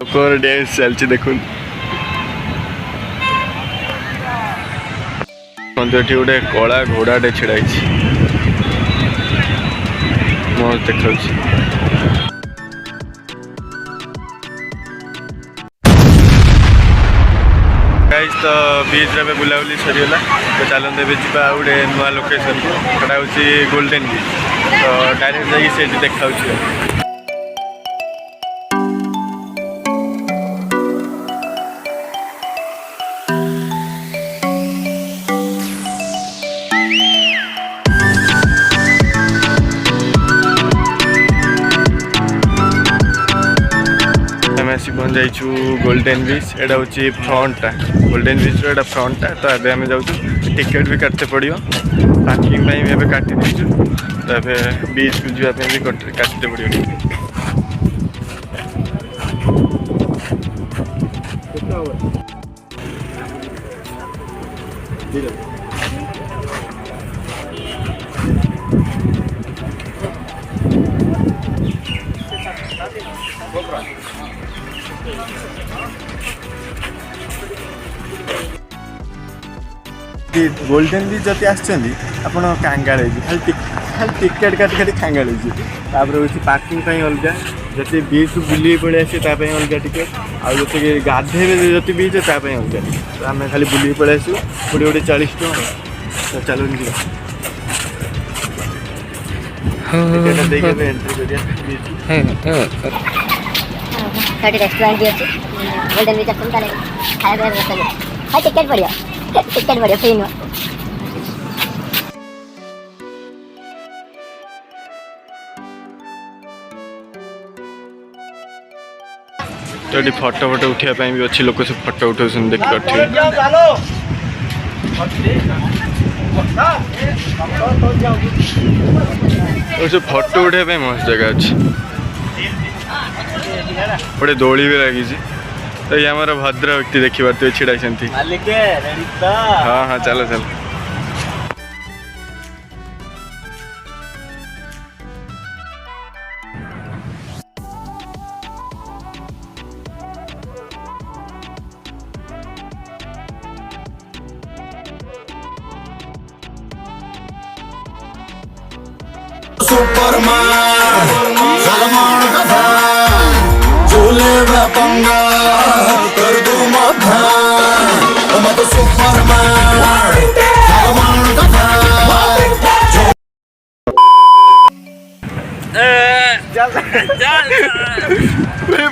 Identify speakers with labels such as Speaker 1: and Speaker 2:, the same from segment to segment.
Speaker 1: Dense चलती देखुन गोटे कला घोड़ाटे छिड़ाई मस्त देखा तो बीच रे बुलाबुली सरीगला तो चलते भी जा गोटे नुआ लोकेशन को सेटा हूँ गोल्डन बीच तो डायरेक्ट जाइए देखा पहुँच जाइछु गोल्डन बीच एटा हूँ फ्रंटा गोल्डन बीच रो फ्रंटा तो ये आम जाऊँ टिकेट भी काटते पड़ो पार्किंग भी काटी दीचु तो ये बीच को जावाई भी काटते पड़ो गोल्डन बीच जति आसछन्ती आपण कांगाल खाली टिकेट काटी खाली कांगाल हूँ पार्किंग अलग जति बीच बुले पड़े आसे अलग टिकेट आउ जी गाधे जी बीच तापाई अलग तो आम खाली बुले पड़े आसू गोटे गोटे 40 टଙ୍କା तो चलो
Speaker 2: रेस्टोरेंट भी अच्छे गोल्डन बीच आसम खाया व्यवस्था टिकेट पड़िया टिकेट पड़िया फ्री नुआ
Speaker 1: तो ये फोटो फोटो उठाई भी अच्छी लोक सब फोटो उठा देख पारे सब फोटो उठाई मस्त जगह अच्छी गोटे दोली भी लगी तो ये हमारा भद्र व्यक्ति देखी पारे छिड़ाई हाँ हाँ चलो चलो
Speaker 3: सलमान का झूले में पंगा कर दूं मधा मैं तो सुपरमैन सलमान का
Speaker 1: चल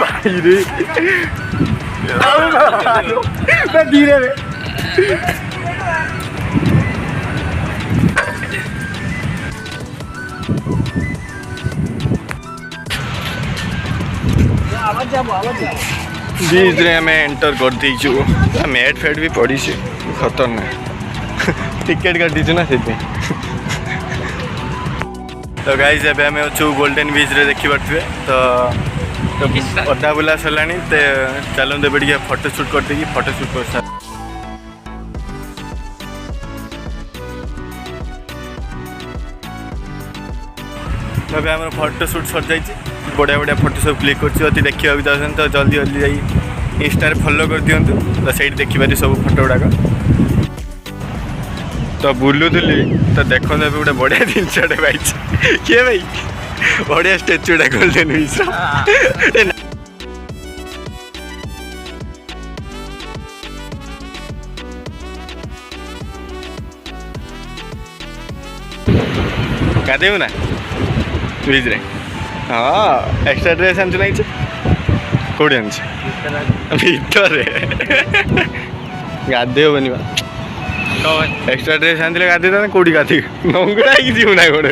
Speaker 1: भाई रे मैं धीरे रे बीच रे हमें एंटर कर दीचु मेट फेट भी पड़ी से खतरनाक टिकेट काटी ना से तो गाइस एबे हमें अच्छु गोल्डन बीच रे देखि पारथि तो अधा बुला सरलानी ते चलो देबे टिके फोटो शूट कर देगी फोटो शूट कर तबे हमर फोटो शूट सर जाई बढ़िया बढ़िया फोटो सब क्लिक कर देखा भी चाहते तो जल्दी जल्दी जाइए इंस्टा फॉलो कर दिंतु तो सही देखिपारे सब फोटो गुड़ाक तो बुलूली तो देखो गोटे बढ़िया जिनसटे पाई किए भाई बढ़िया स्टेचुटा गोल्डन बीच गाधेबू ना बीच रे हाँ एक्स्ट्रा ड्रेस आनी नहीं कौटी आनी भर गाधे हेनी एक्स्ट्रा ड्रेस आनी गाधे था कौटी गाधे नंगड़ा जीव ना गोटे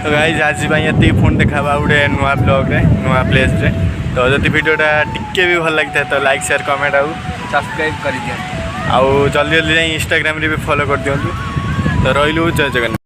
Speaker 1: तो गाइस आज ये फोन देखा गोटे नुआ ब्लॉग रे नुआ प्लेस रे तो जब वीडियोटा टिके भी भल लगी तो लाइक शेयर कमेंट आउ
Speaker 4: सब्सक्राइब कर दिया
Speaker 1: आउ जल्दी जल्दी जाई इंस्टाग्राम रे भी फॉलो कर दियंतु तो रहिलु जय जगन्नाथ।